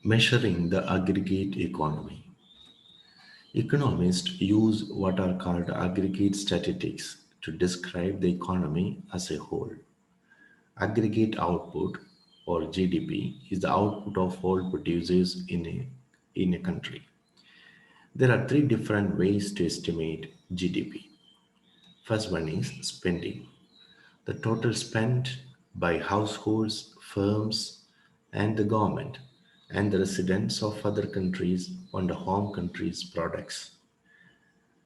Measuring the aggregate economy. Economists use what are called aggregate statistics to describe the economy as a whole. Aggregate output, or GDP, is the output of all producers in a country. There are three different ways to estimate GDP. First one is spending. The total spent by households, firms, and the government and the residents of other countries on the home country's products.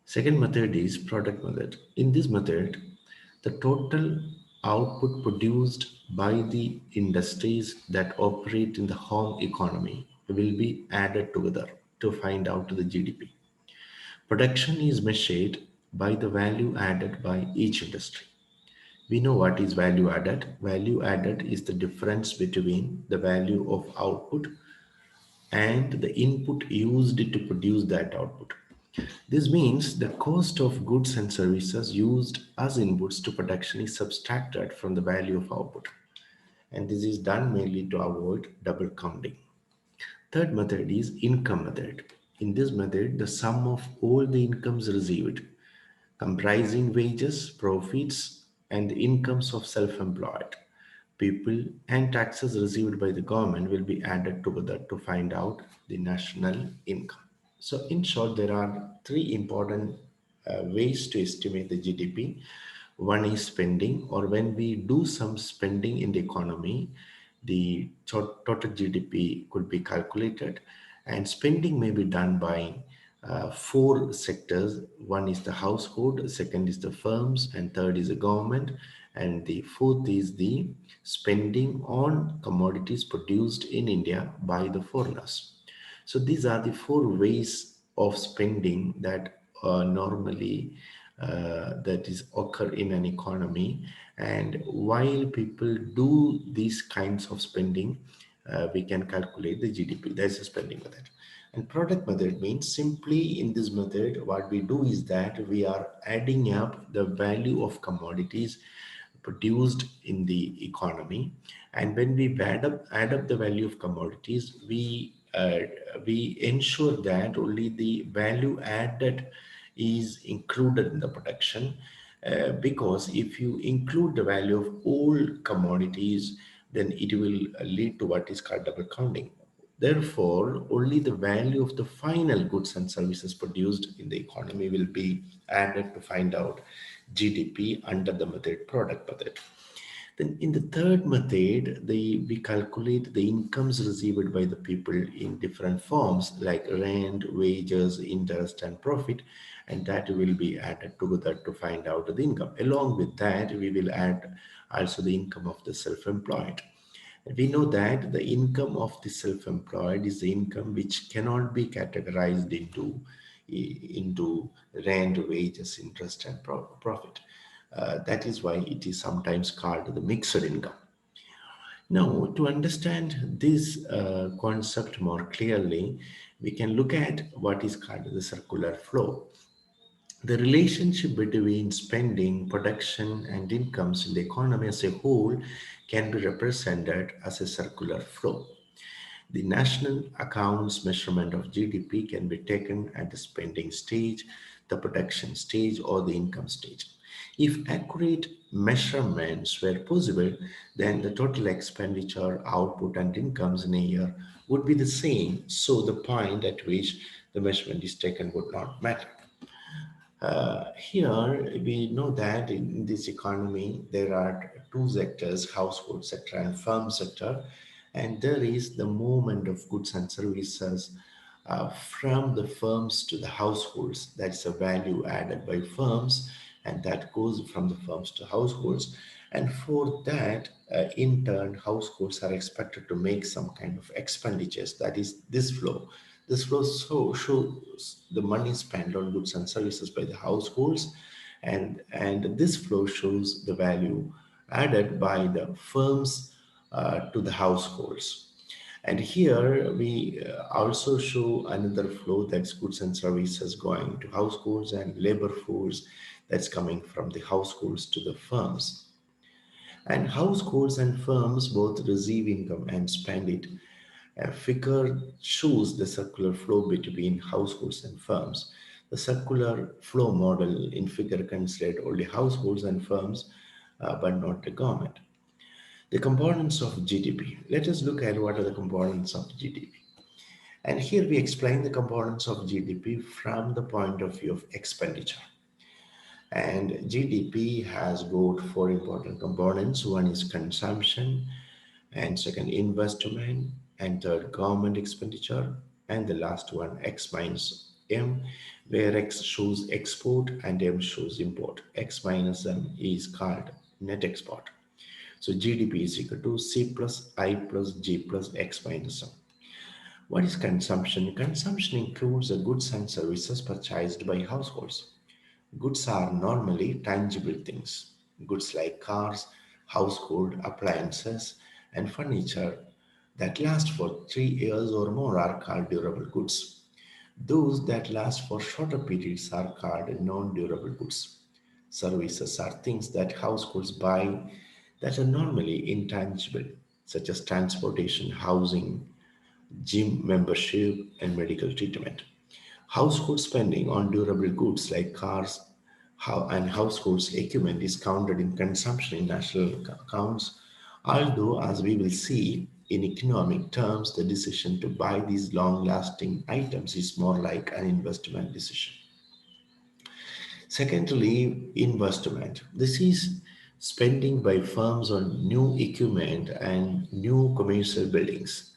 Second method is product method. In this method, the total output produced by the industries that operate in the home economy will be added together to find out the GDP. Production is measured by the value added by each industry. We know what is value added. Value added is the difference between the value of output and the input used to produce that output. This means the cost of goods and services used as inputs to production is subtracted from the value of output. And this is done mainly to avoid double counting. Third method is income method. In this method, the sum of all the incomes received, comprising wages, profits, and the incomes of self-employed people and taxes received by the government will be added together to find out the national income. So, in short, there are three important ways to estimate the GDP. One is spending, or when we do some spending in the economy, the total GDP could be calculated, and spending may be done by four sectors. One is the household, second is the firms, and third is the government, and the fourth is the spending on commodities produced in India by the foreigners. So these are the four ways of spending that normally that is occur in an economy. And while people do these kinds of spending, we can calculate the GDP. That's a spending method. And product method means simply in this method, what we do is that we are adding up the value of commodities produced in the economy, and when we add up the value of commodities, we ensure that only the value added is included in the production, because if you include the value of all commodities, then it will lead to what is called double counting. Therefore, only the value of the final goods and services produced in the economy will be added to find out GDP under the method product method. Then in the third method, we calculate the incomes received by the people in different forms like rent, wages, interest, and profit, and that will be added together to find out the income. Along with that, we will add also the income of the self-employed. We know that the income of the self-employed is the income which cannot be categorized into rent, wages, interest, and profit. That is why it is sometimes called the mixed income. Now, to understand this concept more clearly, we can look at what is called the circular flow. The relationship between spending, production, and incomes in the economy as a whole can be represented as a circular flow. The national accounts measurement of GDP can be taken at the spending stage, the production stage, or the income stage. If accurate measurements were possible, then the total expenditure, output, and incomes in a year would be the same, so the point at which the measurement is taken would not matter. Here, we know that in this economy, there are two sectors, household sector and firm sector, and there is the movement of goods and services from the firms to the households. That's a value added by firms, and that goes from the firms to households. And for that, in turn, households are expected to make some kind of expenditures. That is this flow. This flow shows the money spent on goods and services by the households, and this flow shows the value added by the firms to the households. And here we also show another flow, that's goods and services going to households, and labor force that's coming from the households to the firms. And households and firms both receive income and spend it. A figure shows the circular flow between households and firms. The circular flow model in figure considered only households and firms, but not the government. The components of GDP. Let us look at what are the components of GDP. And here we explain the components of GDP from the point of view of expenditure. And GDP has got four important components. One is consumption, and second investment, and third government expenditure, and the last one X minus M, where X shows export and M shows import. X minus M is called net export. So GDP is equal to C plus I plus G plus X minus M. What is consumption? Consumption includes the goods and services purchased by households. Goods are normally tangible things. Goods like cars, household appliances, and furniture that last for 3 years or more are called durable goods. Those that last for shorter periods are called non durable goods. Services are things that households buy that are normally intangible, such as transportation, housing, gym membership, and medical treatment. Household spending on durable goods like cars and households equipment is counted in consumption in national accounts, although, as we will see in economic terms, the decision to buy these long lasting items is more like an investment decision. Secondly, investment. This is spending by firms on new equipment and new commercial buildings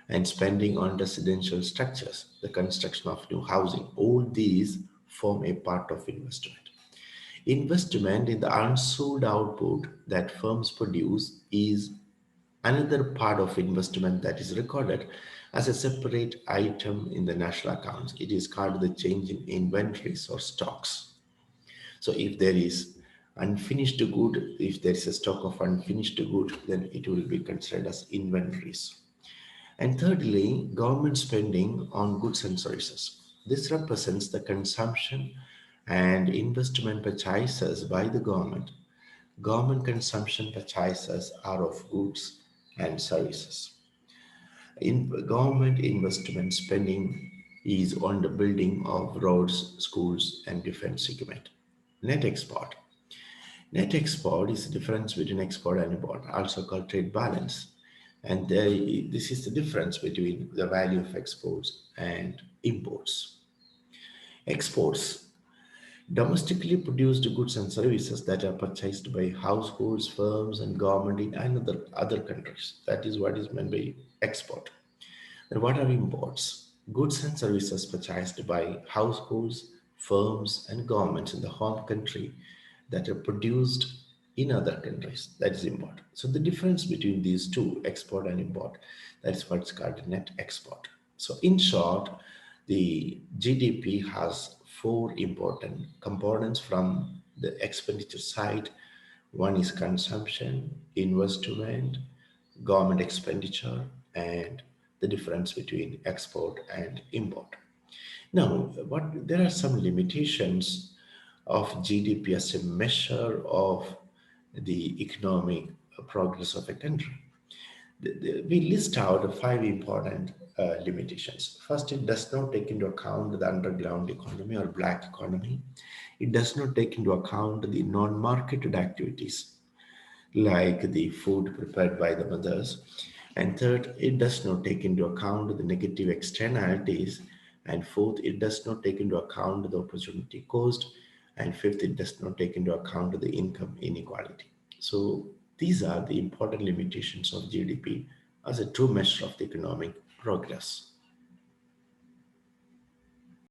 and spending on residential structures, the construction of new housing. All these form a part of investment. Investment in the unsold output that firms produce is another part of investment that is recorded as a separate item in the national accounts. It is called the change in inventories or stocks. So if there is unfinished good, if there is a stock of unfinished good, then it will be considered as inventories. And thirdly, government spending on goods and services. This represents the consumption and investment purchases by the government. Government consumption purchases are of goods and services. In government investment spending is on the building of roads, schools, and defense equipment. Net export. Net export is the difference between export and import, also called trade balance. And this is the difference between the value of exports and imports. Exports, domestically produced goods and services that are purchased by households, firms, and government in other countries. That is what is meant by export. And what are imports? Goods and services purchased by households, firms, and governments in the home country that are produced in other countries. That is import. So the difference between these two, export and import, that is what's called net export. So in short, the GDP has four important components from the expenditure side. One is consumption, investment, government expenditure, and the difference between export and import. Now, what there are some limitations of GDP as a measure of the economic progress of a country. We list out five important limitations. First, it does not take into account the underground economy or black economy. It does not take into account the non-marketed activities like the food prepared by the mothers. And third, it does not take into account the negative externalities. And fourth, it does not take into account the opportunity cost. And fifth, it does not take into account the income inequality. So these are the important limitations of GDP as a true measure of the economic progress.